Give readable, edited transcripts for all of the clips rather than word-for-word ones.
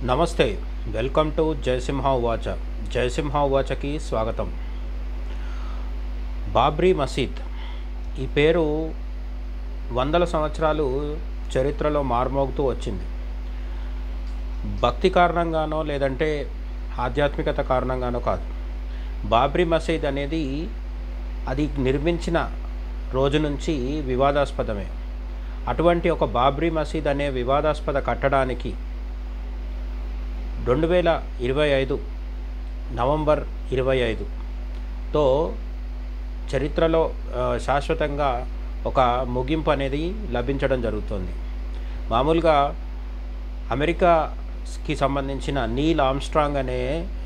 నమస్తే, welcome to Jayasimha వాచ. జయసింహ వాచకి స్వాగతం. బాబ్రీ మసీద్ ఈ పేరు వందల సంవత్సరాలు చరిత్రలో మార్మోగుతూ వచ్చింది. భక్తి కారణంగానో లేదంటే ఆధ్యాత్మికత కారణంగానో కాదు. బాబ్రీ మసీద్ అనేది అది నిర్మించిన రోజు నుంచి వివాదాస్పదమే. అటువంటి ఒక బాబ్రీ మసీద్ అనే వివాదాస్పద కట్టడానికి 2025 నవంబర్ 25తో చరిత్రలో శాశ్వతంగా ఒక ముగింపు అనేది లభించడం జరుగుతుంది. మామూలుగా అమెరికాకి సంబంధించిన నీల్ ఆర్మ్స్ట్రాంగ్ అనే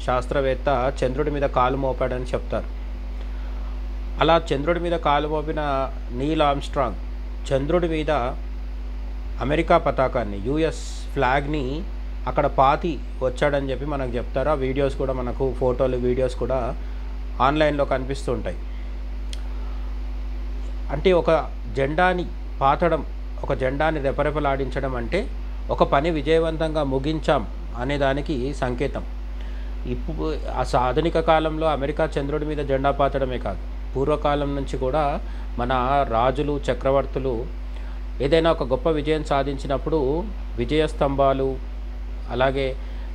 శాస్త్రవేత్త చంద్రుడి మీద కాలు మోపాడని చెప్తారు. అలా చంద్రుడి మీద కాలు మోపిన నీల్ ఆర్మ్స్ట్రాంగ్ చంద్రుడి మీద అమెరికా పతాకాన్ని, యుఎస్ ఫ్లాగ్ని అక్కడ పాతి వచ్చాడని చెప్పి మనకు చెప్తారు. ఆ వీడియోస్ కూడా మనకు, ఫోటోలు వీడియోస్ కూడా ఆన్లైన్లో కనిపిస్తూ ఉంటాయి. అంటే ఒక జెండాని పాతడం, ఒక జెండాని రెపరెపలాడించడం అంటే ఒక పని విజయవంతంగా ముగించాం అనే దానికి సంకేతం. ఇప్పుడు ఆధునిక కాలంలో అమెరికా చంద్రుడి మీద జెండా పాతడమే కాదు, పూర్వకాలం నుంచి కూడా మన రాజులు, చక్రవర్తులు ఏదైనా ఒక గొప్ప విజయం సాధించినప్పుడు విజయ స్తంభాలు, అలాగే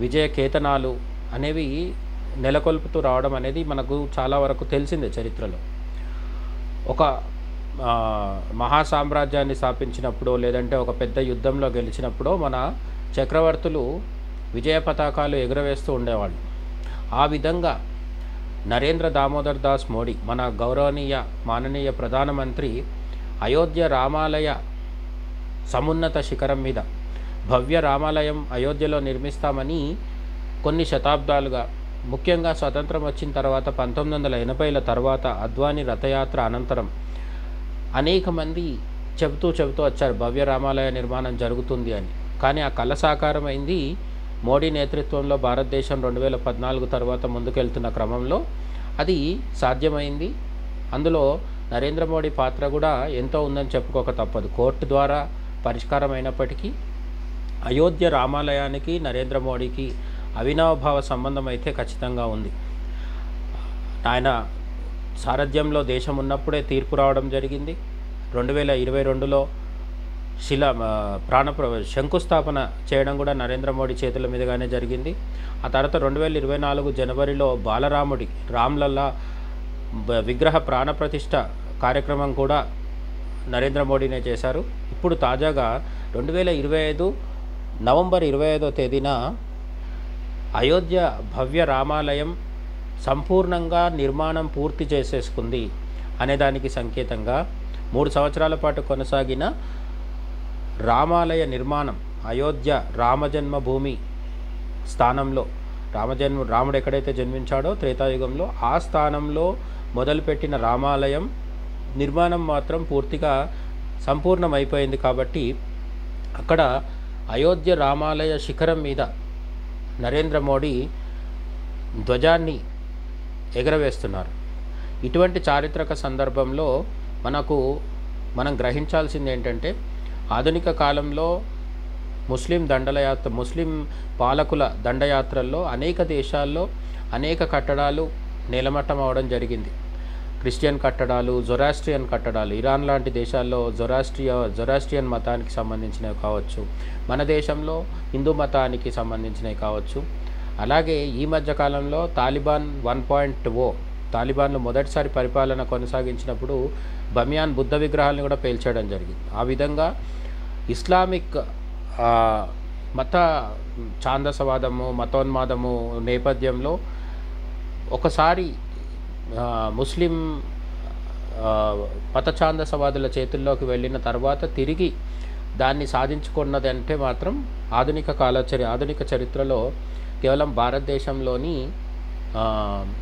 విజయ కేతనాలు అనేవి నెలకొల్పుతూ రావడం అనేది మనకు చాలా వరకు తెలిసిందే చరిత్రలో. ఒక మహాసామ్రాజ్యాన్ని స్థాపించినప్పుడు లేదంటే ఒక పెద్ద యుద్ధంలో గెలిచినప్పుడు మన చక్రవర్తులు విజయ పతాకాలు ఎగురవేస్తూ ఉండేవాళ్ళు. ఆ విధంగా నరేంద్ర దామోదర్ దాస్ మోడీ, మన గౌరవనీయ మాననీయ ప్రధానమంత్రి, అయోధ్య రామాలయ సమున్నత శిఖరం మీద భవ్య రామాలయం అయోధ్యలో నిర్మిస్తామని కొన్ని శతాబ్దాలుగా, ముఖ్యంగా స్వతంత్రం వచ్చిన తర్వాత 1980ల తర్వాత అద్వానీ రథయాత్ర అనంతరం అనేక మంది చెబుతూ వచ్చారు భవ్య రామాలయ నిర్మాణం జరుగుతుంది అని. కానీ ఆ కల సాకారమైంది మోడీ నేతృత్వంలో భారతదేశం 2014 తర్వాత ముందుకెళ్తున్న క్రమంలో అది సాధ్యమైంది. అందులో నరేంద్ర మోడీ పాత్ర కూడా ఎంతో ఉందని చెప్పుకోక తప్పదు. కోర్టు ద్వారా పరిష్కారం అయినప్పటికీ అయోధ్య రామాలయానికి నరేంద్ర మోడీకి అవినాభావ సంబంధం అయితే ఖచ్చితంగా ఉంది. ఆయన సారథ్యంలో దేశం ఉన్నప్పుడే తీర్పు రావడం జరిగింది. 2022లో శంకుస్థాపన చేయడం కూడా నరేంద్ర మోడీ చేతుల మీదుగానే జరిగింది. ఆ తర్వాత 2024 జనవరిలో బాలరాముడి, రామ్లల్లా విగ్రహ ప్రాణప్రతిష్ఠ కార్యక్రమం కూడా నరేంద్ర మోడీనే చేశారు. ఇప్పుడు తాజాగా 2025 నవంబర్ 25వ తేదీన అయోధ్య భవ్య రామాలయం సంపూర్ణంగా నిర్మాణం పూర్తి చేసేసుకుంది అనేదానికి సంకేతంగా 3 సంవత్సరాల పాటు కొనసాగిన రామాలయ నిర్మాణం, అయోధ్య రామజన్మభూమి స్థానంలో రాముడు ఎక్కడైతే జన్మించాడో త్రేతాయుగంలో ఆ స్థానంలో మొదలుపెట్టిన రామాలయం నిర్మాణం మాత్రం పూర్తిగా సంపూర్ణమైపోయింది. కాబట్టి అక్కడ అయోధ్య రామాలయ శిఖరం మీద నరేంద్ర మోడీ ధ్వజాన్ని ఎగరవేస్తున్నారు. ఇటువంటి చారిత్రక సందర్భంలో మనం గ్రహించాల్సింది ఏంటంటే, ఆధునిక కాలంలో ముస్లిం పాలకుల దండయాత్రల్లో అనేక దేశాల్లో అనేక కట్టడాలు నేలమట్టం అవడం జరిగింది. క్రిస్టియన్ కట్టడాలు, జొరాస్ట్రియన్ కట్టడాలు, ఇరాన్ లాంటి దేశాల్లో జొరాస్ట్రియన్ మతానికి సంబంధించినవి కావచ్చు, మన దేశంలో హిందూ మతానికి సంబంధించినవి కావచ్చు. అలాగే ఈ మధ్యకాలంలో తాలిబాన్ 1.0 తాలిబాన్లు మొదటిసారి పరిపాలన కొనసాగించినప్పుడు బమియాన్ బుద్ధ విగ్రహాలను కూడా పేల్చేయడం జరిగింది. ఆ విధంగా ఇస్లామిక్ మత ఛాందసవాదము, మతోన్మాదము నేపథ్యంలో ఒకసారి ముస్లిం మత ఛాందసవాదుల చేతుల్లోకి వెళ్ళిన తర్వాత తిరిగి దాన్ని సాధించుకున్నది అంటే మాత్రం ఆధునిక చరిత్రలో కేవలం భారతదేశంలోని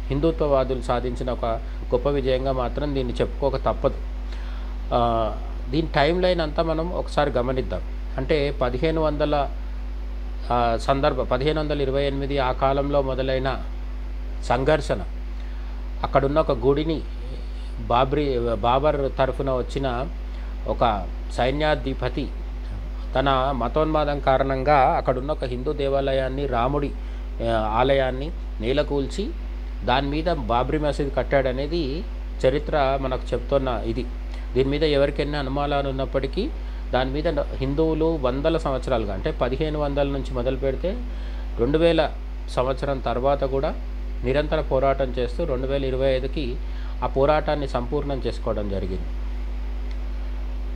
హిందుత్వవాదులు సాధించిన ఒక గొప్ప విజయంగా మాత్రం దీన్ని చెప్పుకోక తప్పదు. దీని టైం లైన్ అంతా మనం ఒకసారి గమనిద్దాం. అంటే 1528 ఆ కాలంలో మొదలైన సంఘర్షణ, అక్కడున్న ఒక గుడిని బాబర్ తరఫున వచ్చిన ఒక సైన్యాధిపతి తన మతోన్మాదం కారణంగా అక్కడున్న ఒక హిందూ దేవాలయాన్ని, రాముడి ఆలయాన్ని నేలకూల్చి దాని మీద బాబ్రీ మసీద్ కట్టాడనేది చరిత్ర మనకు చెప్తున్న ఇది. దీని మీద ఎవరికైనా అనుమానాలు ఉన్నప్పటికీ దాని మీద హిందువులు వందల సంవత్సరాలుగా, అంటే 1500 నుంచి మొదలు పెడితే 2000 సంవత్సరం తర్వాత కూడా నిరంతర పోరాటం చేస్తూ 2025కి ఆ పోరాటాన్ని సంపూర్ణం చేసుకోవడం జరిగింది.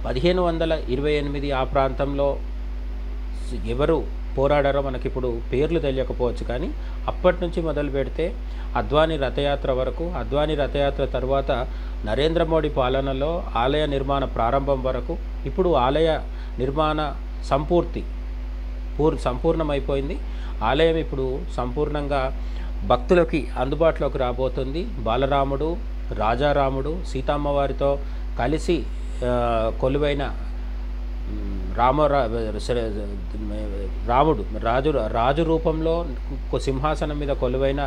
1528 ఆ ప్రాంతంలో ఎవరు పోరాడారో మనకిప్పుడు పేర్లు తెలియకపోవచ్చు, కానీ అప్పటి నుంచి మొదలు పెడితే అద్వానీ రథయాత్ర వరకు, అద్వానీ రథయాత్ర తర్వాత నరేంద్ర మోడీ పాలనలో ఆలయ నిర్మాణ ప్రారంభం వరకు, ఇప్పుడు ఆలయ నిర్మాణ సంపూర్ణమైపోయింది. ఆలయం ఇప్పుడు సంపూర్ణంగా భక్తులకి అందుబాటులోకి రాబోతుంది. బాలరాముడు, రాజారాముడు, సీతమ్మవారితో కలిసి కొలువైన రాముడు రాజు రూపంలో సింహాసనం మీద కొలువైన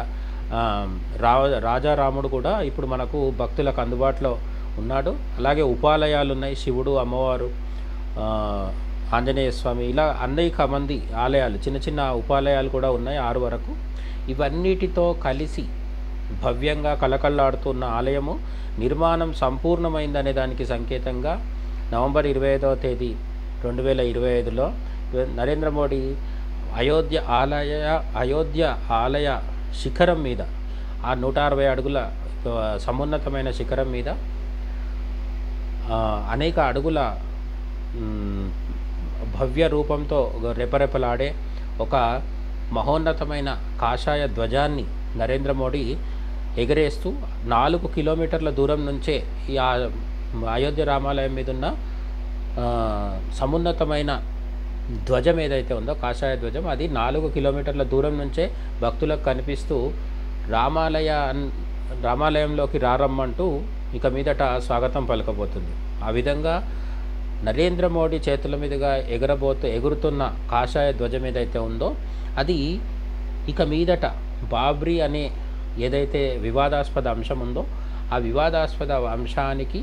రాజారాముడు కూడా ఇప్పుడు మనకు భక్తులకు అందుబాటులో ఉన్నాడు. అలాగే ఉపాలయాలు ఉన్నాయి, శివుడు, అమ్మవారు, ఆంజనేయ స్వామి, ఇలా అనేక మంది ఆలయాలు, చిన్న చిన్న ఉపాలయాలు కూడా ఉన్నాయి 6 వరకు. ఇవన్నిటితో కలిసి భవ్యంగా కళకళలాడుతున్న ఆలయము నిర్మాణం సంపూర్ణమైందనే దానికి సంకేతంగా నవంబర్ 25వ తేదీ 2025లో నరేంద్ర మోడీ అయోధ్య ఆలయ శిఖరం మీద, ఆ 160 అడుగుల సమున్నతమైన శిఖరం మీద అనేక అడుగుల భవ్య రూపంతో రెపరెపలాడే ఒక మహోన్నతమైన కాషాయ ధ్వజాన్ని నరేంద్ర మోడీ ఎగరేస్తూ 4 కిలోమీటర్ల దూరం నుంచే ఈ అయోధ్య రామాలయం మీద ఉన్న సమున్నతమైన ధ్వజం ఏదైతే ఉందో, కాషాయ ధ్వజం, అది 4 కిలోమీటర్ల దూరం నుంచే భక్తులకు కనిపిస్తూ రామాలయంలోకి రారమ్మంటూ ఇక మీదట స్వాగతం పలకబోతుంది. ఆ విధంగా నరేంద్ర మోడీ చేతుల మీదుగా ఎగురుతున్న కాషాయ ధ్వజం ఏదైతే ఉందో అది ఇక మీదట బాబ్రీ అనే ఏదైతే వివాదాస్పద అంశం ఉందో ఆ వివాదాస్పద అంశానికి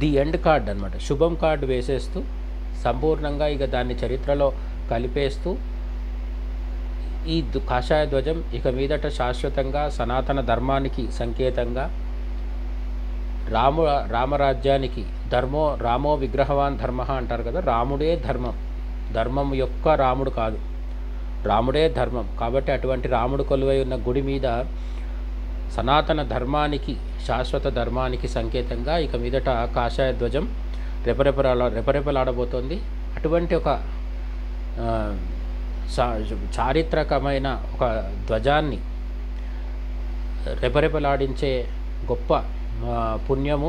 ది ఎండ్ కార్డ్ అనమాట, శుభం కార్డు వేసేస్తూ సంపూర్ణంగా ఇక దాన్ని చరిత్రలో కలిపేస్తూ ఈ కాషాయ ధ్వజం ఇక మీదట శాశ్వతంగా సనాతన ధర్మానికి సంకేతంగా, రామరాజ్యానికి, రామో విగ్రహవాన్ ధర్మ అంటారు కదా, రాముడే ధర్మం, ధర్మం యొక్క రాముడు కాదు, రాముడే ధర్మం. కాబట్టి అటువంటి రాముడు కొలువై ఉన్న గుడి మీద సనాతన ధర్మానికి, శాశ్వత ధర్మానికి సంకేతంగా ఇక మీదట కాషాయ ధ్వజం రెపరెపలాడబోతోంది. అటువంటి ఒక చారిత్రకమైన ఒక ధ్వజాన్ని రెపరెపలాడించే గొప్ప పుణ్యము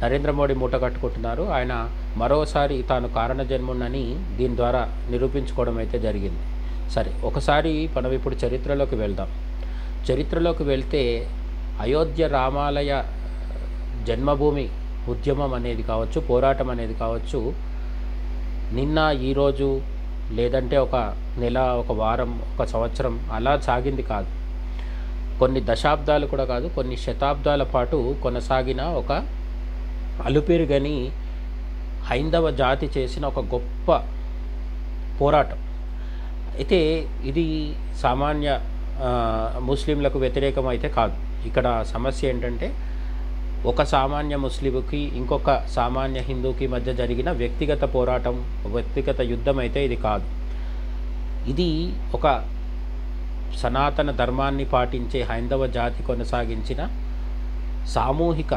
నరేంద్ర మోడీ మూట కట్టుకుంటున్నారు. ఆయన మరోసారి తాను కారణ జన్మునని దీని ద్వారా నిరూపించుకోవడం అయితే జరిగింది. సరే, ఒకసారి మనం ఇప్పుడు చరిత్రలోకి వెళ్దాం. చరిత్రలోకి వెళ్తే అయోధ్య రామాలయ జన్మభూమి ఉద్యమం అనేది కావచ్చు, పోరాటం అనేది కావచ్చు, నిన్న ఈరోజు లేదంటే ఒక నెల, ఒక వారం, ఒక సంవత్సరం అలా సాగింది కాదు. కొన్ని దశాబ్దాలు కూడా కాదు, కొన్ని శతాబ్దాల పాటు కొనసాగిన ఒక అలుపెరుగని హైందవ జాతి చేసిన ఒక గొప్ప పోరాటం. అయితే ఇది సామాన్య ముస్లింలకు వ్యతిరేకం అయితే కాదు. ఇక్కడ సమస్య ఏంటంటే ఒక సామాన్య ముస్లింకి ఇంకొక సామాన్య హిందూకి మధ్య జరిగిన వ్యక్తిగత పోరాటం, వ్యక్తిగత యుద్ధం అయితే ఇది కాదు. ఇది ఒక సనాతన ధర్మాన్ని పాటించే హైందవ జాతి కొనసాగించిన సామూహిక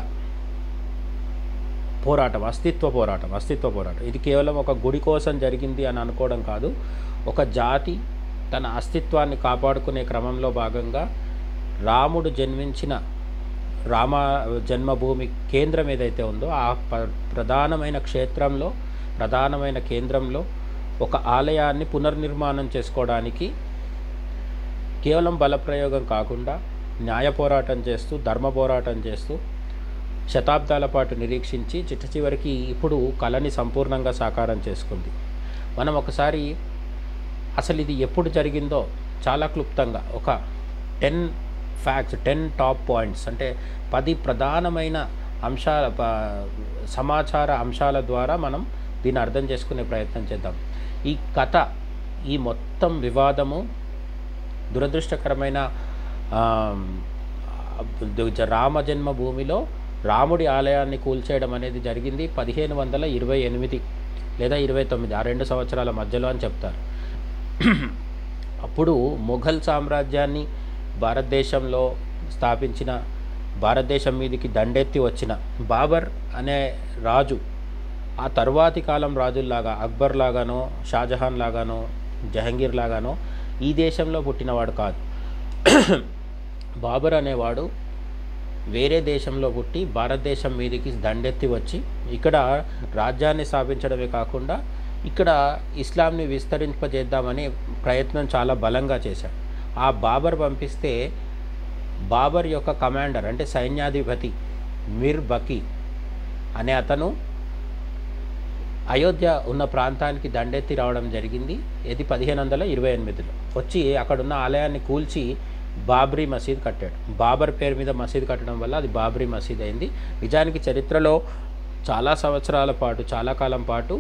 పోరాటం, అస్తిత్వ పోరాటం. ఇది కేవలం ఒక గుడి కోసం జరిగింది అని అనుకోవడం కాదు. ఒక జాతి తన అస్తిత్వాన్ని కాపాడుకునే క్రమంలో భాగంగా రాముడు జన్మించిన రామ జన్మభూమి కేంద్రం ఏదైతే ఉందో ఆ ప్రధానమైన కేంద్రంలో ఒక ఆలయాన్ని పునర్నిర్మాణం చేసుకోవడానికి కేవలం బలప్రయోగం కాకుండా న్యాయ పోరాటం చేస్తూ, ధర్మ పోరాటం చేస్తూ శతాబ్దాల పాటు నిరీక్షించి చివరికి ఇప్పుడు కళని సంపూర్ణంగా సాకారం చేసుకుంది. మనం ఒకసారి అసలు ఇది ఎప్పుడు జరిగిందో చాలా క్లుప్తంగా ఒక 10 ఫ్యాక్ట్స్, 10 టాప్ పాయింట్స్, అంటే 10 ప్రధానమైన సమాచార అంశాల ద్వారా మనం దీన్ని అర్థం చేసుకునే ప్రయత్నం చేద్దాం. ఈ కథ, ఈ మొత్తం వివాదము దురదృష్టకరమైన రామ జన్మభూమిలో రాముడి ఆలయాన్ని కూల్చేయడం అనేది జరిగింది 1528 లేదా 29, ఆ 2 సంవత్సరాల మధ్యలో అని చెప్తారు. అప్పుడు మొఘల్ సామ్రాజ్యాన్ని భారతదేశంలో స్థాపించిన, భారతదేశం మీదకి దండెత్తి వచ్చిన బాబర్ అనే రాజు ఆ తర్వాతి కాలం రాజుల్లాగా అక్బర్ లాగానో, షాజహాన్ లాగానో, జహంగీర్ లాగానో ఈ దేశంలో పుట్టినవాడు కాదు. బాబర్ అనేవాడు వేరే దేశంలో పుట్టి భారతదేశం మీదకి దండెత్తి వచ్చి ఇక్కడ రాజ్యాన్ని స్థాపించడమే కాకుండా ఇక్కడ ఇస్లాంని విస్తరింపజేద్దామనే ప్రయత్నం చాలా బలంగా చేశాడు. ఆ బాబర్ పంపిస్తే బాబర్ యొక్క కమాండర్ అంటే సైన్యాధిపతి మిర్ బకీ అనే అతను అయోధ్య ఉన్న ప్రాంతానికి దండెత్తి రావడం జరిగింది. ఇది 1528లో వచ్చి అక్కడున్న ఆలయాన్ని కూల్చి బాబ్రీ మసీద్ కట్టాడు. బాబర్ పేరు మీద మసీద్ కట్టడం వల్ల అది బాబ్రీ మసీద్ అయింది. నిజానికి చరిత్రలో చాలా సంవత్సరాల పాటు, చాలా కాలం పాటు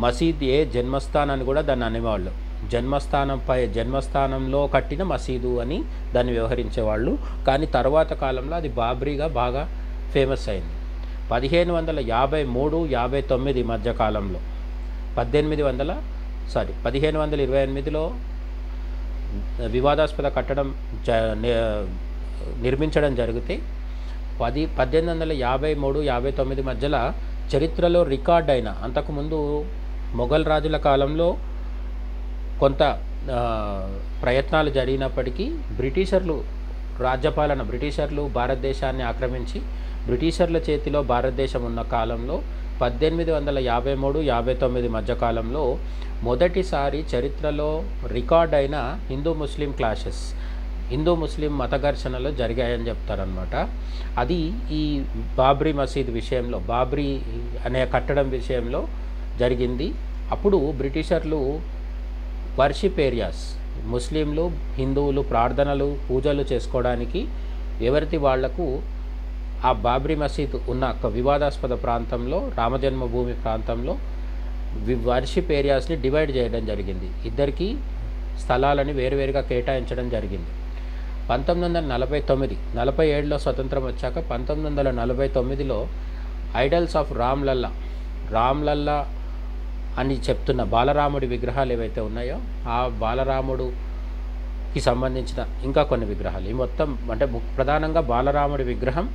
మసీద్ ఏ జన్మస్థానం అని కూడా దాన్ని అనేవాళ్ళు. జన్మస్థానంలో కట్టిన మసీదు అని దాన్ని వ్యవహరించేవాళ్ళు. కానీ తర్వాత కాలంలో అది బాబ్రీగా బాగా ఫేమస్ అయింది. 1553-59 మధ్య కాలంలో 1528లో వివాదాస్పద కట్టడం నిర్మించడం జరిగితే 1853-59 మధ్యలో చరిత్రలో రికార్డ్ అయిన, అంతకుముందు మొఘల్ రాజుల కాలంలో కొంత ప్రయత్నాలు జరిగినప్పటికీ బ్రిటిషర్లు భారతదేశాన్ని ఆక్రమించి బ్రిటిషర్ల చేతిలో భారతదేశం ఉన్న కాలంలో 1853-59 మధ్యకాలంలో మొదటిసారి చరిత్రలో రికార్డ్ అయిన హిందూ ముస్లిం క్లాషెస్, హిందూ ముస్లిం మత ఘర్షణలు జరిగాయని చెప్తారనమాట. అది ఈ బాబ్రీ మసీద్ విషయంలో, బాబ్రీ అనే కట్టడం విషయంలో జరిగింది. అప్పుడు బ్రిటిషర్లు వర్షిప్ ఏరియాస్, ముస్లింలు హిందువులు ప్రార్థనలు పూజలు చేసుకోవడానికి ఎవరిది వాళ్లకు ఆ బాబ్రీ మసీద్ ఉన్న ఒక వివాదాస్పద ప్రాంతంలో, రామజన్మభూమి ప్రాంతంలో వర్షిప్ ఏరియాస్ని డివైడ్ చేయడం జరిగింది. ఇద్దరికి స్థలాలని వేరువేరుగా కేటాయించడం జరిగింది. 1947లో స్వతంత్రం వచ్చాక 1949లో ఐడల్స్ ఆఫ్ రామ్లల్లా అని చెప్తున్న బాలరాముడి విగ్రహాలు ఏవైతే ఉన్నాయో ఆ బాలరాముడికి సంబంధించిన ఇంకా కొన్ని విగ్రహాలు, ఈ మొత్తం అంటే ప్రధానంగా బాలరాముడి విగ్రహం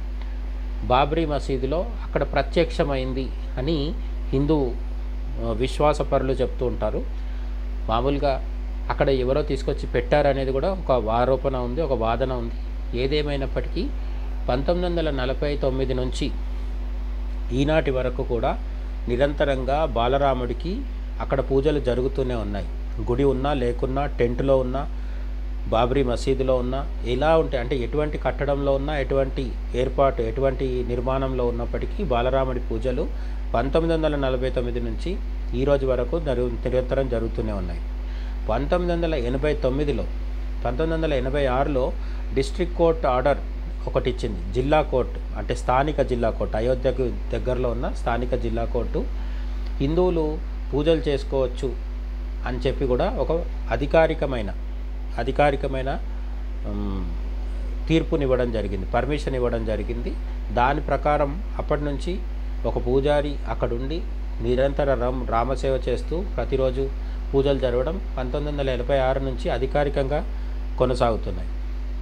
బాబ్రీ మసీదులో అక్కడ ప్రత్యక్షమైంది అని హిందూ విశ్వాసపరులు చెప్తూ ఉంటారు. మామూలుగా అక్కడ ఎవరో తీసుకొచ్చి పెట్టారనేది కూడా ఒక ఆరోపణ ఉంది, ఒక వాదన ఉంది. ఏదేమైనప్పటికీ 1949 నుంచి ఈనాటి వరకు కూడా నిరంతరంగా బాలరాముడికి అక్కడ పూజలు జరుగుతూనే ఉన్నాయి. గుడి ఉన్నా లేకున్నా, టెంట్లో ఉన్నా, బాబ్రీ మసీదులో ఉన్నా, ఎలా ఉంటే అంటే ఎటువంటి కట్టడంలో ఉన్నా, ఎటువంటి ఏర్పాటు, ఎటువంటి నిర్మాణంలో ఉన్నప్పటికీ బాలరాముడి పూజలు 1949 నుంచి ఈ రోజు వరకు నిరంతరం జరుగుతూనే ఉన్నాయి. 1986లో డిస్ట్రిక్ట్ కోర్ట్ ఆర్డర్ ఒకటి ఇచ్చింది. జిల్లా కోర్టు అంటే స్థానిక జిల్లా కోర్టు, అయోధ్యకు దగ్గరలో ఉన్న స్థానిక జిల్లా కోర్టు హిందువులు పూజలు చేసుకోవచ్చు అని చెప్పి కూడా ఒక అధికారికమైన తీర్పునివ్వడం జరిగింది, పర్మిషన్ ఇవ్వడం జరిగింది. దాని ప్రకారం అప్పటి నుంచి ఒక పూజారి అక్కడుండి నిరంతరం రామసేవ చేస్తూ ప్రతిరోజు పూజలు జరగడం 1986 నుంచి అధికారికంగా కొనసాగుతున్నాయి.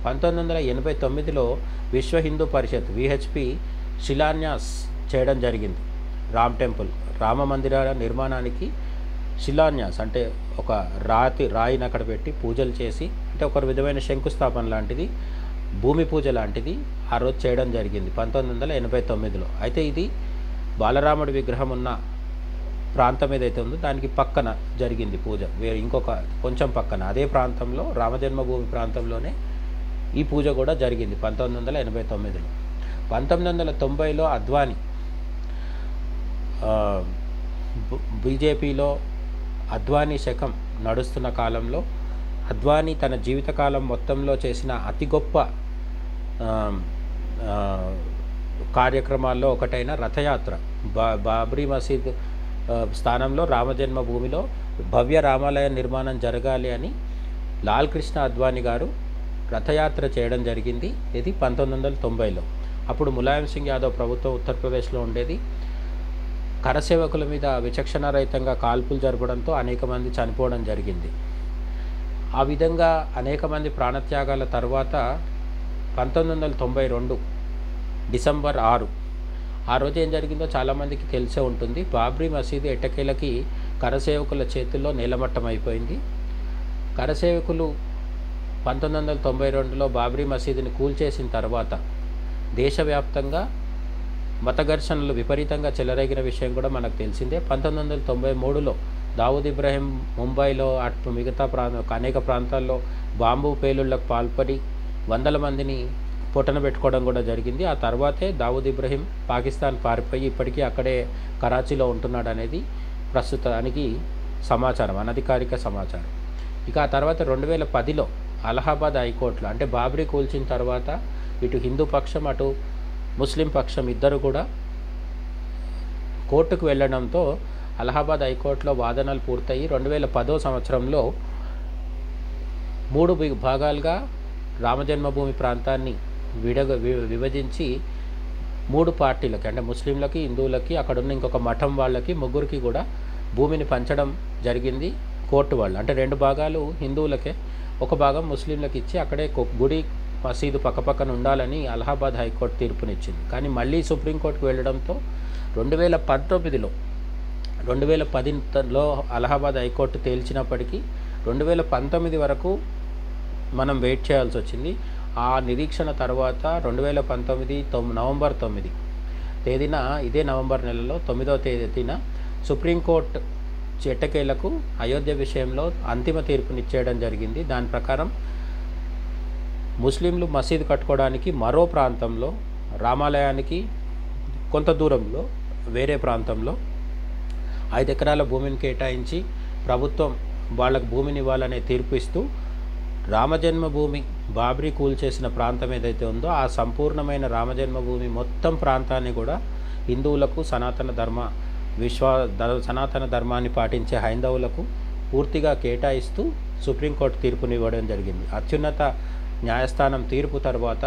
1989లో విశ్వ హిందూ పరిషత్ విహెచ్పి శిలాన్యాస్ చేయడం జరిగింది. రామ్ టెంపుల్, రామ మందిరాల నిర్మాణానికి శిలాన్యాస్ అంటే ఒక రాయిని అక్కడ పెట్టి పూజలు చేసి, అంటే ఒక విధమైన శంకుస్థాపన లాంటిది, భూమి పూజ లాంటిది ఆ రోజు చేయడం జరిగింది 1989లో. అయితే ఇది బాలరాముడి విగ్రహం ఉన్న ప్రాంతం ఏదైతే ఉందో దానికి పక్కన జరిగింది పూజ, వేరే ఇంకొక కొంచెం పక్కన అదే ప్రాంతంలో, రామజన్మభూమి ప్రాంతంలోనే ఈ పూజ కూడా జరిగింది 1989లో. 1990లో అద్వానీ బీజేపీలో అద్వానీ శకం నడుస్తున్న కాలంలో అద్వానీ తన జీవితకాలం మొత్తంలో చేసిన అతి గొప్ప కార్యక్రమాల్లో ఒకటైన రథయాత్ర, బాబ్రీ మసీద్ స్థానంలో రామజన్మభూమిలో భవ్య రామాలయ నిర్మాణం జరగాలి అని లాల్ కృష్ణ అద్వానీ గారు రథయాత్ర చేయడం జరిగింది. ఇది 1990లో. అప్పుడు ములాయం సింగ్ యాదవ్ ప్రభుత్వం ఉత్తరప్రదేశ్లో ఉండేది. కరసేవకుల మీద విచక్షణారహితంగా కాల్పులు జరపడంతో అనేక మంది చనిపోవడం జరిగింది. ఆ విధంగా అనేక మంది ప్రాణత్యాగాల తర్వాత 1992 డిసెంబర్ 6 ఆ రోజు ఏం జరిగిందో చాలామందికి తెలిసే ఉంటుంది. బాబ్రీ మసీదు ఎట్టకేలకి కరసేవకుల చేతుల్లో నేలమట్టం అయిపోయింది. కరసేవకులు 1992లో బాబ్రీ మసీదుని కూల్చేసిన తర్వాత దేశవ్యాప్తంగా మత ఘర్షణలు విపరీతంగా చెలరేగిన విషయం కూడా మనకు తెలిసిందే. 1993లో దావూద్ ఇబ్రాహీం ముంబైలో అటు మిగతా అనేక ప్రాంతాల్లో బాంబు పేలుళ్లకు పాల్పడి వందల మందిని పొట్టన పెట్టుకోవడం కూడా జరిగింది. ఆ తర్వాతే దావూద్ ఇబ్రాహీం పాకిస్తాన్ పారిపోయి ఇప్పటికీ అక్కడే కరాచీలో ఉంటున్నాడు అనేది ప్రస్తుతానికి సమాచారం, అనధికారిక సమాచారం. ఇక ఆ తర్వాత 2010లో అలహాబాద్ హైకోర్టులో, అంటే బాబ్రీ కూల్చిన తర్వాత ఇటు హిందూ పక్షం అటు ముస్లిం పక్షం ఇద్దరు కూడా కోర్టుకు వెళ్ళడంతో అలహాబాద్ హైకోర్టులో వాదనలు పూర్తయి 2010 సంవత్సరంలో 3 భాగాలుగా రామజన్మభూమి ప్రాంతాన్ని విభజించి 3 పార్టీలకి, అంటే ముస్లింలకి, హిందువులకి, అక్కడున్న ఇంకొక మఠం వాళ్ళకి ముగ్గురికి కూడా భూమిని పంచడం జరిగింది కోర్టు వాళ్ళు. అంటే 2 భాగాలు హిందువులకే, ఒక భాగం ముస్లింలకు ఇచ్చి అక్కడే గుడి మసీదు పక్కపక్కన ఉండాలని అలహాబాద్ హైకోర్టు తీర్పునిచ్చింది. కానీ మళ్ళీ సుప్రీంకోర్టుకు వెళ్ళడంతో 2010లో అలహాబాద్ హైకోర్టు తేల్చినప్పటికీ 2019 వరకు మనం వెయిట్ చేయాల్సి వచ్చింది. ఆ నిరీక్షణ తర్వాత 2019 నవంబర్ 9 తేదీన, ఇదే నవంబర్ నెలలో 9వ తేదీన సుప్రీంకోర్టు ఎట్టకేలకు అయోధ్య విషయంలో అంతిమ తీర్పునిచ్చేయడం జరిగింది. దాని ప్రకారం ముస్లింలు మసీదు కట్టుకోవడానికి మరో ప్రాంతంలో, రామాలయానికి కొంత దూరంలో వేరే ప్రాంతంలో 5 ఎకరాల భూమిని కేటాయించి ప్రభుత్వం వాళ్ళకు భూమిని ఇవ్వాలనే తీర్పు ఇస్తూ రామజన్మభూమి బాబ్రీ కూల్చేసిన ప్రాంతం ఏదైతే ఉందో ఆ సంపూర్ణమైన రామజన్మభూమి మొత్తం ప్రాంతాన్ని కూడా హిందువులకు, సనాతన ధర్మాన్ని పాటించే హైందవులకు పూర్తిగా కేటాయిస్తూ సుప్రీంకోర్టు తీర్పునివ్వడం జరిగింది. అత్యున్నత న్యాయస్థానం తీర్పు తర్వాత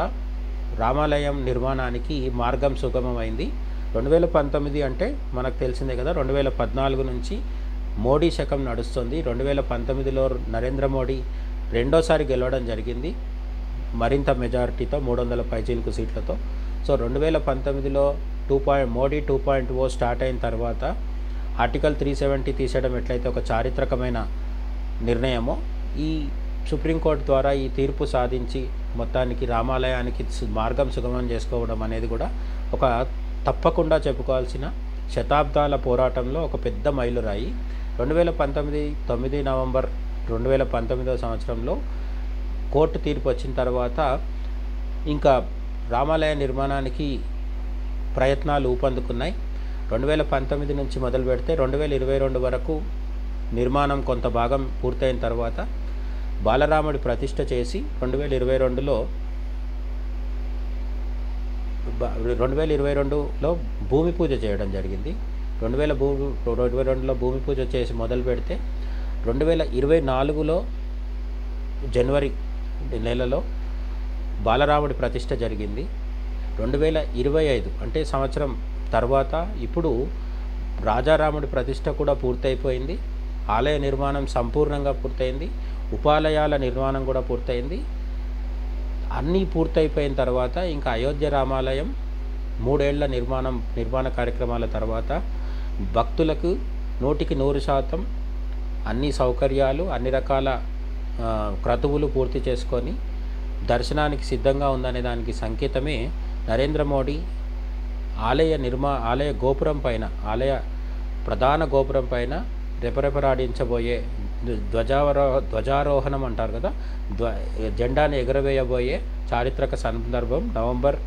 రామాలయం నిర్మాణానికి మార్గం సుగమమైంది. 2019 అంటే మనకు తెలిసిందే కదా, 2014 నుంచి మోడీ శకం నడుస్తుంది. 2019లో నరేంద్ర మోడీ రెండోసారి గెలవడం జరిగింది మరింత మెజారిటీతో, 300 పైచీలకు సీట్లతో. సో 2019లో మోడీ 2.0 స్టార్ట్ అయిన తర్వాత ఆర్టికల్ 370 తీసేయడం ఎట్లయితే ఒక చారిత్రకమైన నిర్ణయమో, ఈ సుప్రీంకోర్టు ద్వారా ఈ తీర్పు సాధించి మొత్తానికి రామాలయానికి మార్గం సుగమం చేసుకోవడం అనేది కూడా ఒక తప్పకుండా చెప్పుకోవాల్సిన శతాబ్దాల పోరాటంలో ఒక పెద్ద మైలురాయి. 9 నవంబర్ 2019 సంవత్సరంలో కోర్టు తీర్పు వచ్చిన తర్వాత ఇంకా రామాలయ నిర్మాణానికి ప్రయత్నాలు ఊపందుకున్నాయి. 2019 నుంచి మొదలు పెడితే 2022 వరకు నిర్మాణం కొంత భాగం పూర్తయిన తర్వాత బాలరాముడి ప్రతిష్ఠ చేసి 2022లో భూమి పూజ చేయడం జరిగింది. 2022లో భూమి పూజ చేసి మొదలు పెడితే 2024లో జనవరి నెలలో బాలరాముడి ప్రతిష్ఠ జరిగింది. 2025 అంటే సంవత్సరం తర్వాత ఇప్పుడు రాజారాముడి ప్రతిష్ఠ కూడా పూర్తయిపోయింది. ఆలయ నిర్మాణం సంపూర్ణంగా పూర్తయింది. ఉపాలయాల నిర్మాణం కూడా పూర్తయింది. అన్నీ పూర్తయిపోయిన తర్వాత ఇంకా అయోధ్య రామాలయం 3 ఏళ్ల నిర్మాణ కార్యక్రమాల తర్వాత భక్తులకు 100% అన్ని సౌకర్యాలు, అన్ని రకాల క్రతువులు పూర్తి చేసుకొని దర్శనానికి సిద్ధంగా ఉందనే దానికి సంకేతమే నరేంద్ర మోడీ ఆలయ గోపురం పైన, ఆలయ ప్రధాన గోపురం పైన రెపరెపరాడించబోయే ధ్వజారోహణం అంటారు కదా, జెండాను ఎగరవేయబోయే చారిత్రక సందర్భం నవంబర్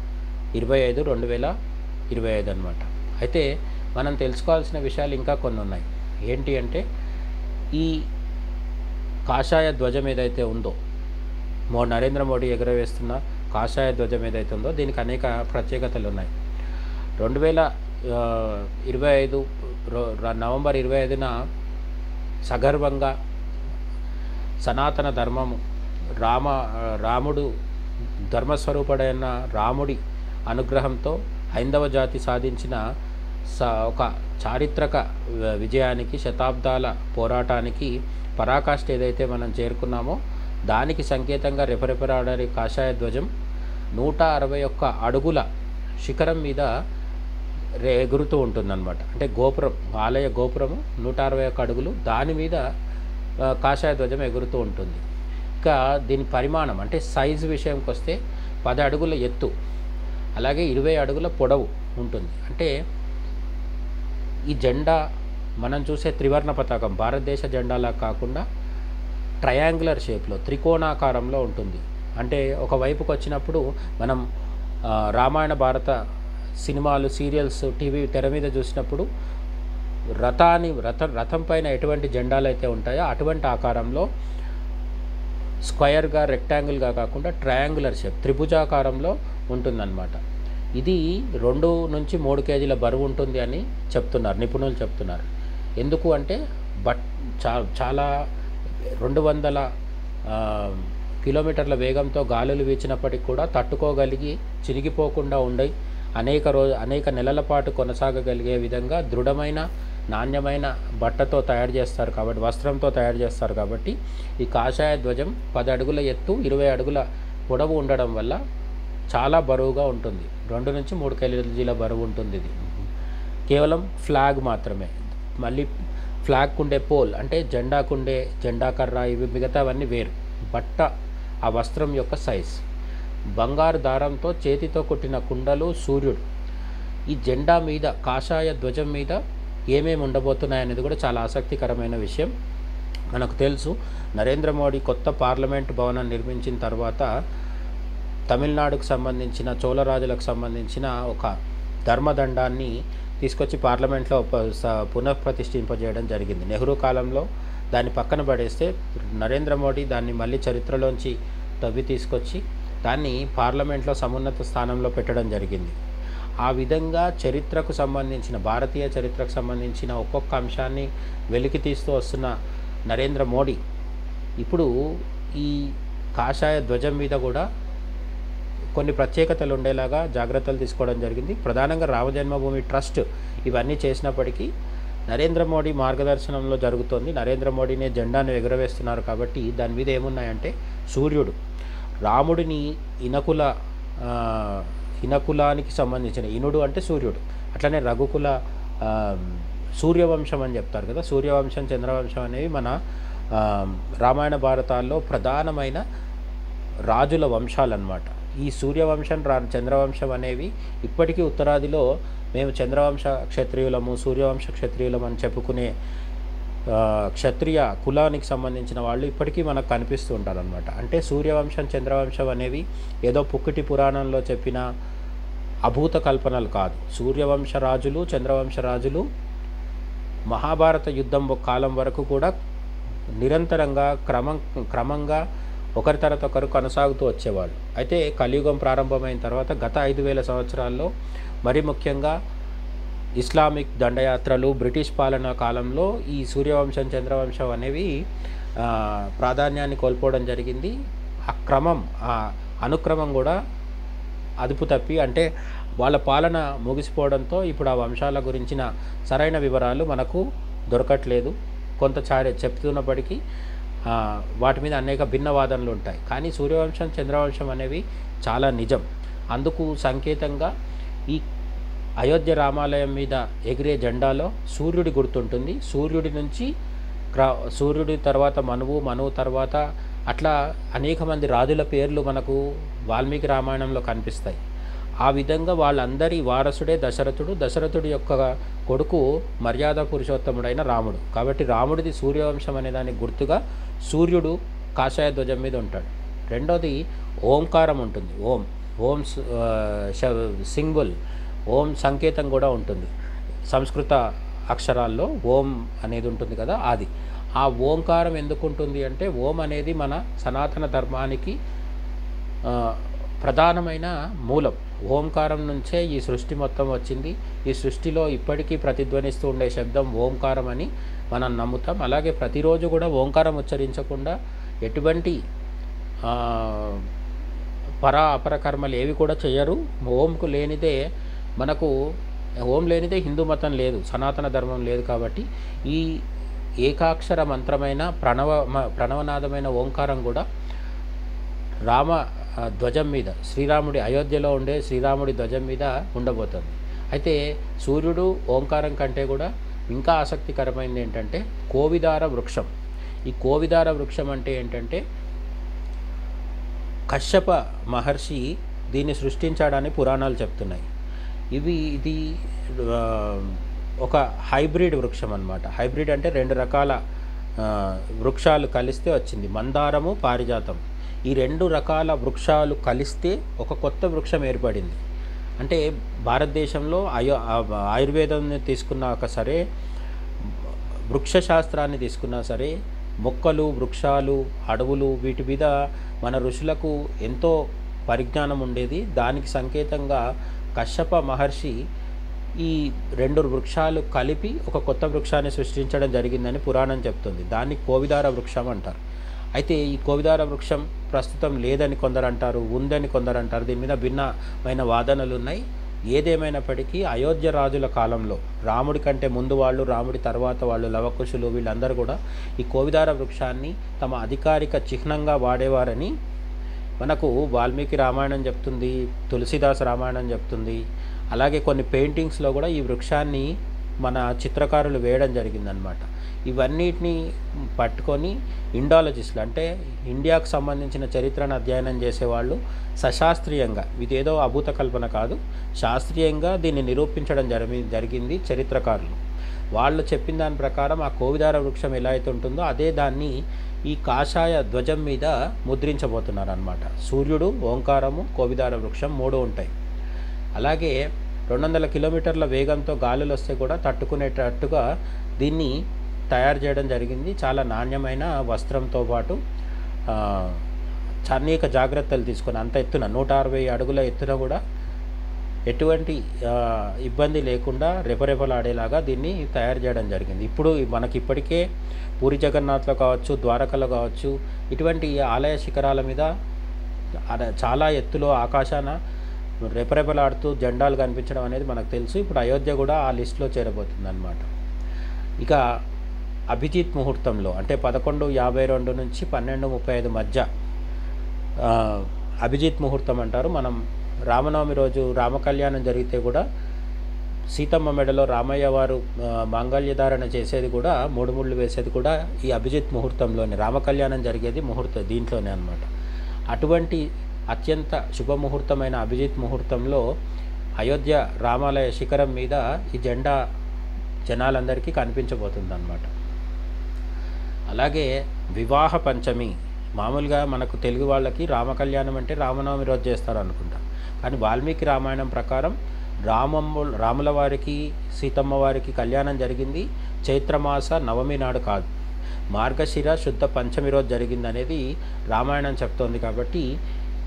25, 2025 అన్నమాట. అయితే మనం తెలుసుకోవాల్సిన విషయాలు ఇంకా కొన్ని ఉన్నాయి. ఏంటి అంటే, ఈ కాషాయ ధ్వజం ఏదైతే ఉందో, నరేంద్ర మోడీ ఎగరవేస్తున్న కాషాయ ధ్వజం ఏదైతే ఉందో దీనికి అనేక ప్రత్యేకతలు ఉన్నాయి. 2025 నవంబర్ 25న సగర్వంగా సనాతన ధర్మము రాముడు ధర్మస్వరూపుడైన రాముడి అనుగ్రహంతో హైందవ జాతి సాధించిన ఒక చారిత్రక విజయానికి, శతాబ్దాల పోరాటానికి పరాకాష్ఠ ఏదైతే మనం చేరుకున్నామో దానికి సంకేతంగా రెపరెపలాడే కాషాయ ధ్వజం 161 అడుగుల శిఖరం మీద ఎగురుతూ ఉంటుందన్నమాట. అంటే గోపురం, ఆలయ గోపురము 161 అడుగులు, దాని మీద కాషాయ ధ్వజం ఎగురుతూ ఉంటుంది. ఇంకా దీని పరిమాణం అంటే సైజు విషయంకి వస్తే 10 అడుగుల ఎత్తు, అలాగే 20 అడుగుల పొడవు ఉంటుంది. అంటే ఈ జెండా మనం చూసే త్రివర్ణ పతాకం భారతదేశ జెండాలా కాకుండా ట్రయాంగులర్ షేప్లో, త్రికోణాకారంలో ఉంటుంది. అంటే ఒకవైపుకి వచ్చినప్పుడు మనం రామాయణ భారత సినిమాలు, సీరియల్స్, టీవీ తెర మీద చూసినప్పుడు రథం పైన ఎటువంటి జెండాలు అయితే ఉంటాయో అటువంటి ఆకారంలో స్క్వయర్గా, రెక్టాంగిల్గా కాకుండా ట్రయాంగులర్ షేప్, త్రిభుజాకారంలో ఉంటుందన్నమాట. ఇది 2 నుంచి 3 కేజీల బరువు ఉంటుంది అని చెప్తున్నారు, నిపుణులు చెప్తున్నారు. ఎందుకు అంటే చాలా 200 కిలోమీటర్ల వేగంతో గాలులు వీచినప్పటికి కూడా తట్టుకోగలిగి చిరిగిపోకుండా ఉండి అనేక నెలల పాటు కొనసాగగలిగే విధంగా దృఢమైన, నాణ్యమైన బట్టతో తయారు చేస్తారు కాబట్టి, వస్త్రంతో తయారు చేస్తారు కాబట్టి ఈ కాషాయ ధ్వజం 10 అడుగుల ఎత్తు, 20 అడుగుల పొడవు ఉండడం వల్ల చాలా బరువుగా ఉంటుంది. 2 నుంచి 3 కేజీల బరువు ఉంటుంది. ఇది కేవలం ఫ్లాగ్ మాత్రమే. మళ్ళీ ఫ్లాగ్కుండే పోల్ అంటే జెండాకుండే జెండా కర్ర, ఇవి మిగతావన్నీ వేరు. బట్ట, ఆ వస్త్రం యొక్క సైజ్, బంగారు దారంతో చేతితో కుట్టిన కుండలు, సూర్యుడు. ఈ జెండా మీద, కాషాయ ధ్వజం మీద ఏమేమి ఉండబోతున్నాయనేది కూడా చాలా ఆసక్తికరమైన విషయం. మనకు తెలుసు, నరేంద్ర మోడీ కొత్త పార్లమెంట్ భవనం నిర్మించిన తర్వాత తమిళనాడుకు సంబంధించిన చోళరాజులకు సంబంధించిన ఒక ధర్మదండాన్ని తీసుకొచ్చి పార్లమెంట్లో పునఃప్రతిష్ఠింపజేయడం జరిగింది. నెహ్రూ కాలంలో దాన్ని పక్కన పడేస్తే నరేంద్ర మోడీ దాన్ని మళ్ళీ చరిత్రలోంచి తవ్వి తీసుకొచ్చి దాన్ని పార్లమెంట్లో సమున్నత స్థానంలో పెట్టడం జరిగింది. ఆ విధంగా చరిత్రకు సంబంధించిన, భారతీయ చరిత్రకు సంబంధించిన ఒక్కొక్క అంశాన్ని వెలికి తీస్తూ వస్తున్న నరేంద్ర మోడీ ఇప్పుడు ఈ కాషాయ ధ్వజం మీద కూడా కొన్ని ప్రత్యేకతలు ఉండేలాగా జాగ్రత్తలు తీసుకోవడం జరిగింది. ప్రధానంగా రామజన్మభూమి ట్రస్ట్ ఇవన్నీ చేసినప్పటికీ నరేంద్ర మోడీ మార్గదర్శనంలో జరుగుతోంది. నరేంద్ర మోడీనే జెండాను ఎగురవేస్తున్నారు కాబట్టి దాని మీద ఏమున్నాయంటే సూర్యుడు, రాముడిని ఇనకులానికి సంబంధించిన, ఇనుడు అంటే సూర్యుడు, అట్లనే రఘుకుల సూర్యవంశం అని చెప్తారు కదా, సూర్యవంశం, చంద్రవంశం అనేవి మన రామాయణ భారతాల్లో ప్రధానమైన రాజుల వంశాలన్నమాట. ఈ సూర్యవంశం, చంద్రవంశం అనేవి ఇప్పటికీ ఉత్తరాదిలో మేము చంద్రవంశ క్షత్రియులము, సూర్యవంశ క్షత్రియులం అని చెప్పుకునే క్షత్రియ కులానికి సంబంధించిన వాళ్ళు ఇప్పటికీ మనకు కనిపిస్తూ ఉంటారనమాట. అంటే సూర్యవంశం, చంద్రవంశం అనేవి ఏదో పుక్కిటి పురాణంలో చెప్పిన అభూత కల్పనలు కాదు. సూర్యవంశ రాజులు, చంద్రవంశ రాజులు మహాభారత యుద్ధం కాలం వరకు కూడా నిరంతరంగా క్రమంగా ఒకరి తర్వాత ఒకరు కొనసాగుతూ వచ్చేవాళ్ళు. అయితే కలియుగం ప్రారంభమైన తర్వాత గత 5000 సంవత్సరాల్లో, మరి ముఖ్యంగా ఇస్లామిక్ దండయాత్రలు, బ్రిటిష్ పాలన కాలంలో ఈ సూర్యవంశం, చంద్రవంశం అనేవి ప్రాధాన్యాన్ని కోల్పోవడం జరిగింది. ఆ అనుక్రమం కూడా అదుపు తప్పి, అంటే వాళ్ళ పాలన ముగిసిపోవడంతో ఇప్పుడు ఆ వంశాల గురించిన సరైన వివరాలు మనకు దొరకట్లేదు. కొంత చెప్తున్నప్పటికీ వాటి మీద అనేక భిన్నవాదనలు ఉంటాయి. కానీ సూర్యవంశం, చంద్రవంశం అనేవి చాలా నిజం. అందుకు సంకేతంగా ఈ అయోధ్య రామాలయం మీద ఎగిరే జెండాలో సూర్యుడి గుర్తుంటుంది. సూర్యుడి తర్వాత మనువు తర్వాత అట్లా అనేక మంది రాజుల పేర్లు మనకు వాల్మీకి రామాయణంలో కనిపిస్తాయి. ఆ విధంగా వాళ్ళందరి వారసుడే దశరథుడు. దశరథుడి యొక్క కొడుకు మర్యాద పురుషోత్తముడైన రాముడు. కాబట్టి రాముడిది సూర్యవంశం అనే దానికి గుర్తుగా సూర్యుడు కాషాయ ధ్వజం మీద ఉంటాడు. రెండోది ఓంకారం ఉంటుంది. ఓం సింబల్, ఓం సంకేతం కూడా ఉంటుంది. సంస్కృత అక్షరాల్లో ఓం అనేది ఉంటుంది కదా, అది. ఆ ఓంకారం ఎందుకు ఉంటుంది అంటే ఓం అనేది మన సనాతన ధర్మానికి ప్రధానమైన మూలం. ఓంకారం నుంచే ఈ సృష్టి మొత్తం వచ్చింది. ఈ సృష్టిలో ఇప్పటికీ ప్రతిధ్వనిస్తూ ఉండే శబ్దం ఓంకారం అని మనం నమ్ముతాం. అలాగే ప్రతిరోజు కూడా ఓంకారం ఉచ్చరించకుండా ఎటువంటి అపర కర్మలు ఏవి కూడా చేయరు. ఓంకు లేనిదే మనకు ఓం లేనిదే హిందూ మతం లేదు, సనాతన ధర్మం లేదు. కాబట్టి ఈ ఏకాక్షర మంత్రమైన ప్రణవనాదమైన ఓంకారం కూడా రామ ధ్వజం మీద, శ్రీరాముడి అయోధ్యలో ఉండే శ్రీరాముడి ధ్వజం మీద ఉండబోతుంది. అయితే సూర్యుడు ఓంకారం కంటే కూడా ఇంకా ఆసక్తికరమైనది ఏంటంటే కోవిదార వృక్షం. ఈ కోవిదార వృక్షం అంటే ఏంటంటే కశ్యప మహర్షి దీన్ని సృష్టించాడని పురాణాలు చెప్తున్నాయి. ఇది ఒక హైబ్రిడ్ వృక్షం అన్నమాట. హైబ్రిడ్ అంటే రెండు రకాల వృక్షాలు కలిస్తే వచ్చింది, మందారము పారిజాతం. ఈ రెండు రకాల వృక్షాలు కలిస్తే ఒక కొత్త వృక్షం ఏర్పడింది. అంటే భారతదేశంలో ఆయుర్వేదాన్ని తీసుకున్నా సరే, వృక్షశాస్త్రాన్ని తీసుకున్నా సరే, మొక్కలు, వృక్షాలు, అడవులు, వీటి మీద మన ఋషులకు ఎంతో పరిజ్ఞానం ఉండేది. దానికి సంకేతంగా కశ్యప మహర్షి ఈ రెండు వృక్షాలు కలిపి ఒక కొత్త వృక్షాన్ని సృష్టించడం జరిగిందని పురాణం చెప్తుంది. దాన్ని కోవిదార వృక్షం అంటారు. అయితే ఈ కోవిదార వృక్షం ప్రస్తుతం లేదని కొందరు అంటారు, ఉందని కొందరు అంటారు. దీని మీద భిన్నమైన వాదనలు ఉన్నాయి. ఏదేమైనప్పటికీ అయోధ్య రాజుల కాలంలో రాముడి కంటే ముందు వాళ్ళు, రాముడి తర్వాత వాళ్ళు, లవకుశులు, వీళ్ళందరూ కూడా ఈ కోవిదార వృక్షాన్ని తమ అధికారిక చిహ్నంగా వాడేవారని మనకు వాల్మీకి రామాయణం చెప్తుంది, తులసిదాస్ రామాయణం చెప్తుంది. అలాగే కొన్ని పెయింటింగ్స్లో కూడా ఈ వృక్షాన్ని మన చిత్రకారులు వేయడం జరిగిందనమాట. ఇవన్నిటిని పట్టుకొని ఇండాలజిస్టులు, అంటే ఇండియాకు సంబంధించిన చరిత్రను అధ్యయనం చేసేవాళ్ళు సశాస్త్రీయంగా, ఇదేదో అభూత కల్పన కాదు, శాస్త్రీయంగా దీన్ని నిరూపించడం జరిగింది చరిత్రకారులు. వాళ్ళు చెప్పిన దాని ప్రకారం ఆ కోవిదార వృక్షం ఎలా అయితే ఉంటుందో అదే దాన్ని ఈ కాషాయ ధ్వజం మీద ముద్రించబోతున్నారు అన్నమాట. సూర్యుడు, ఓంకారము, కోవిదార వృక్షం మూడు ఉంటాయి. అలాగే 200 కిలోమీటర్ల వేగంతో గాలులు వస్తే కూడా తట్టుకునేటట్టుగా దీన్ని తయారు చేయడం జరిగింది. చాలా నాణ్యమైన వస్త్రంతో పాటు అనేక జాగ్రత్తలు తీసుకొని అంత ఎత్తున 160 అడుగుల ఎత్తున కూడా ఎటువంటి ఇబ్బంది లేకుండా రెపరెపలాడేలాగా దీన్ని తయారు చేయడం జరిగింది. ఇప్పుడు మనకి ఇప్పటికే పూరి జగన్నాథ్లో కావచ్చు, ద్వారకలో కావచ్చు, ఇటువంటి ఆలయ శిఖరాల మీద చాలా ఎత్తులో ఆకాశాన రెపరెపలాడుతూ జెండాలు కనిపించడం అనేది మనకు తెలుసు. ఇప్పుడు అయోధ్య కూడా ఆ లిస్టులో చేరబోతుంది అన్నమాట. ఇక అభిజిత్ ముహూర్తంలో అంటే 11:52 నుంచి 12:35 మధ్య అభిజిత్ ముహూర్తం అంటారు. మనం రామనవమి రోజు రామ కళ్యాణం జరిగితే కూడా సీతమ్మ మెడలో రామయ్య వారు మాంగళ్యధారణ చేసేది కూడా, మూడు ముళ్ళు వేసేది కూడా ఈ అభిజిత్ ముహూర్తంలోనే. రామ కళ్యాణం జరిగేది దీంట్లోనే అన్నమాట. అటువంటి అత్యంత శుభముహూర్తమైన అభిజిత్ ముహూర్తంలో అయోధ్య రామాలయ శిఖరం మీద ఈ జెండా జనాలందరికీ కనిపించబోతుంది అన్నమాట. అలాగే వివాహ పంచమి, మామూలుగా మనకు తెలుగు వాళ్ళకి రామ కళ్యాణం అంటే రామనవమి రోజు చేస్తారు అనుకుంటాం. కానీ వాల్మీకి రామాయణం ప్రకారం రాముల వారికి, సీతమ్మ వారికి కళ్యాణం జరిగింది చైత్రమాస నవమి నాడు కాదు, మార్గశిర శుద్ధ పంచమి రోజు జరిగింది అనేది రామాయణం చెప్తోంది. కాబట్టి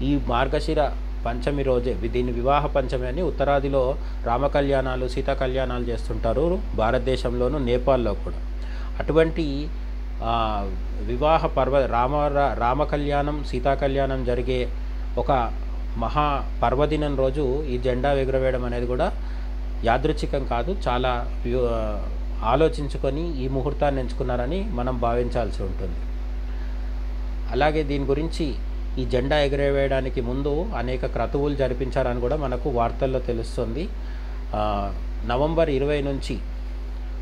ఈ మార్గశిర పంచమి రోజే దీన్ని వివాహ పంచమి అని ఉత్తరాదిలో రామ కళ్యాణాలు, సీతా కళ్యాణాలు చేస్తుంటారు, భారతదేశంలోనూ నేపాల్లో కూడా. అటువంటి వివాహ రామ కళ్యాణం, సీతా కళ్యాణం జరిగే ఒక మహా పర్వదినం రోజు ఈ జెండా ఎగురవేయడం అనేది కూడా యాదృచ్ఛికం కాదు, చాలా ఆలోచించుకొని ఈ ముహూర్తాన్ని ఎంచుకున్నారని మనం భావించాల్సి ఉంటుంది. అలాగే దీని గురించి ఈ జెండా ఎగురవేయడానికి ముందు అనేక క్రతువులు జరిపించారని కూడా మనకు వార్తల్లో తెలుస్తుంది. నవంబర్ 20 నుంచి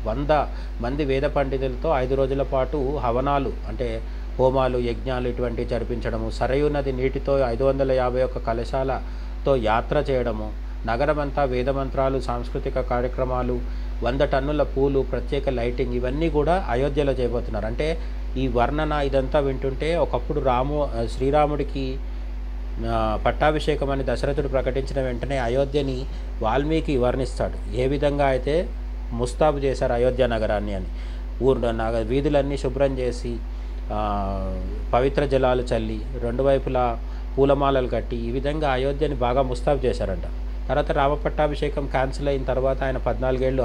100 మంది వేద పండితులతో 5 రోజుల పాటు హవనాలు అంటే హోమాలు, యజ్ఞాలు ఇటువంటివి జరిపించడము, సరయూ నది నీటితో 551 కలశాలతో యాత్ర చేయడము, నగరమంతా వేదమంత్రాలు, సాంస్కృతిక కార్యక్రమాలు, 100 టన్నుల పూలు, ప్రత్యేక లైటింగ్, ఇవన్నీ కూడా అయోధ్యలో చేయబోతున్నారు. అంటే ఈ వర్ణన ఇదంతా వింటుంటే ఒకప్పుడు శ్రీరాముడికి పట్టాభిషేకం అని దశరథుడు ప్రకటించిన వెంటనే అయోధ్యని వాల్మీకి వర్ణిస్తాడు. ఏ విధంగా అయితే ముస్తాబు చేశారు అయోధ్య నగరాన్ని అని, వీధులన్నీ శుభ్రం చేసి పవిత్ర జలాలు చల్లి, రెండు వైపులా పూలమాలలు కట్టి ఈ విధంగా అయోధ్యని బాగా ముస్తాబు చేశారంట. తర్వాత రామపట్టాభిషేకం క్యాన్సిల్ అయిన తర్వాత ఆయన 14 ఏళ్ళు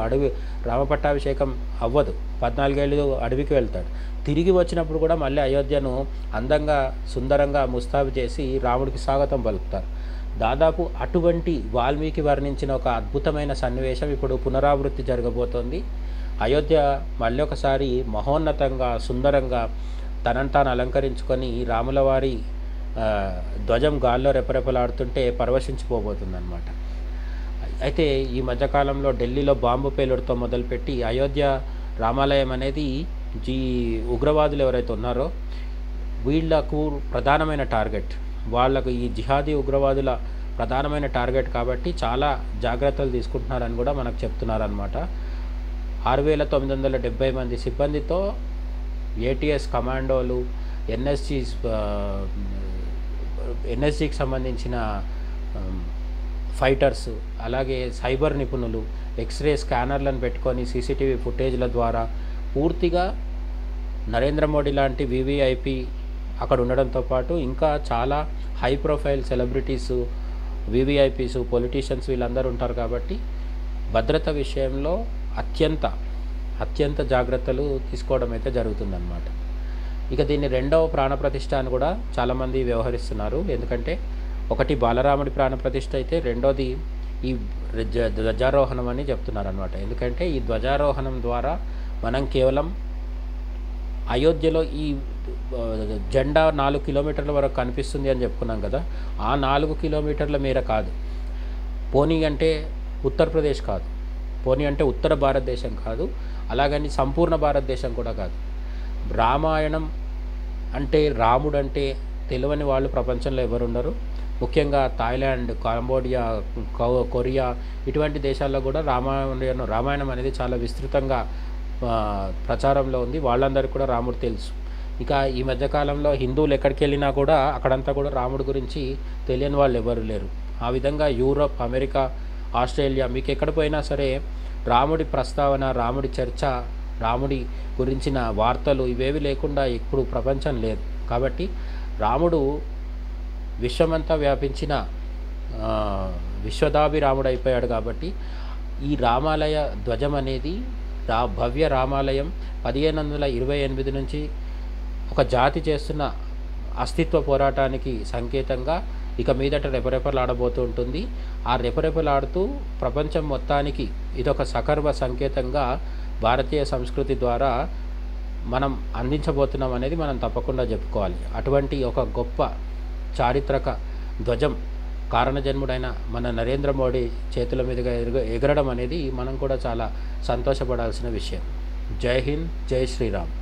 రామపట్టాభిషేకం అవ్వదు, 14 ఏళ్ళు అడవికి వెళ్తాడు. తిరిగి వచ్చినప్పుడు కూడా మళ్ళీ అయోధ్యను అందంగా సుందరంగా ముస్తాబు చేసి రాముడికి స్వాగతం పలుకుతారు. దాదాపు అటువంటి వాల్మీకి వర్ణించిన ఒక అద్భుతమైన సన్నివేశం ఇప్పుడు పునరావృత్తి జరగబోతోంది. అయోధ్య మళ్ళీ ఒకసారి మహోన్నతంగా సుందరంగా తనను తాను అలంకరించుకొని రాముల వారి ధ్వజం గాల్లో రెపరెపలాడుతుంటే పరవశించిపోబోతుందన్నమాట. అయితే ఈ మధ్యకాలంలో ఢిల్లీలో బాంబు పేలుడుతో మొదలుపెట్టి అయోధ్య రామాలయం అనేది ఈ ఉగ్రవాదులు ఎవరైతే ఉన్నారో వీళ్లకు ప్రధానమైన టార్గెట్, వాళ్లకు ఈ జిహాదీ ఉగ్రవాదుల ప్రధానమైన టార్గెట్ కాబట్టి చాలా జాగ్రత్తలు తీసుకుంటున్నారని కూడా మనకు చెప్తున్నారనమాట. 6,970 మంది సిబ్బందితో ఏటీఎస్ కమాండోలు, ఎన్ఎస్జీకి సంబంధించిన ఫైటర్స్, అలాగే సైబర్ నిపుణులు, ఎక్స్రే స్కానర్లను పెట్టుకొని సీసీటీవీ ఫుటేజ్ల ద్వారా పూర్తిగా నరేంద్ర మోడీ లాంటి వివిఐపి అక్కడ ఉండడంతో పాటు ఇంకా చాలా high profile celebrities, VVIPs, politicians వీళ్ళందరూ ఉంటారు కాబట్టి భద్రత విషయంలో అత్యంత జాగ్రత్తలు తీసుకోవడం అయితే జరుగుతుందన్నమాట. ఇక దీన్ని రెండవ ప్రాణప్రతిష్ఠ అని కూడా చాలామంది వ్యవహరిస్తున్నారు. ఎందుకంటే ఒకటి బాలరాముడి ప్రాణప్రతిష్ఠ అయితే రెండోది ఈ ధ్వజారోహణం అని చెప్తున్నారు అనమాట. ఎందుకంటే ఈ ధ్వజారోహణం ద్వారా మనం కేవలం అయోధ్యలో ఈ జెండా 4 కిలోమీటర్ల వరకు కనిపిస్తుంది అని చెప్పుకున్నాం కదా, ఆ 4 కిలోమీటర్ల మేర కాదు, పోనీ అంటే ఉత్తరప్రదేశ్ కాదు, పోనీ అంటే ఉత్తర భారతదేశం కాదు, అలాగని సంపూర్ణ భారతదేశం కూడా కాదు. రామాయణం అంటే రాముడు అంటే తెలియని వాళ్ళు ప్రపంచంలో ఎవరున్నారు. ముఖ్యంగా థాయిలాండ్, కాంబోడియా, కొరియా ఇటువంటి దేశాల్లో కూడా రామాయణం అనేది చాలా విస్తృతంగా ప్రచారంలో ఉంది. వాళ్ళందరికీ కూడా రాముడు తెలుసు. ఇక ఈ మధ్యకాలంలో హిందువులు ఎక్కడికి వెళ్ళినా కూడా అక్కడంతా కూడా రాముడి గురించి తెలియని వాళ్ళు ఎవరు లేరు. ఆ విధంగా యూరోప్, అమెరికా, ఆస్ట్రేలియా మీకు ఎక్కడ పోయినా సరే రాముడి ప్రస్తావన, రాముడి చర్చ, రాముడి గురించిన వార్తలు ఇవేవి లేకుండా ఇప్పుడు ప్రపంచం లేదు. కాబట్టి రాముడు విశ్వమంతా వ్యాపించిన విశ్వదాభిరాముడు అయిపోయాడు. కాబట్టి ఈ రామాలయ ధ్వజం అనేది భవ్య రామాలయం 1528 నుంచి ఒక జాతి చేస్తున్న అస్తిత్వ పోరాటానికి సంకేతంగా ఇక మీదట రెపరెపలాడబోతూ ఉంటుంది. ఆ రెపరెపలాడుతూ ప్రపంచం మొత్తానికి ఇదొక సకర్వ సంకేతంగా భారతీయ సంస్కృతి ద్వారా మనం అందించబోతున్నాం అనేది మనం తప్పకుండా చెప్పుకోవాలి. అటువంటి ఒక గొప్ప చారిత్రక ధ్వజం కారణజన్ముడైన మన నరేంద్ర మోడీ చేతుల మీదుగా ఎగరడం అనేది మనం కూడా చాలా సంతోషపడాల్సిన విషయం. జై హింద్, జై శ్రీరామ్.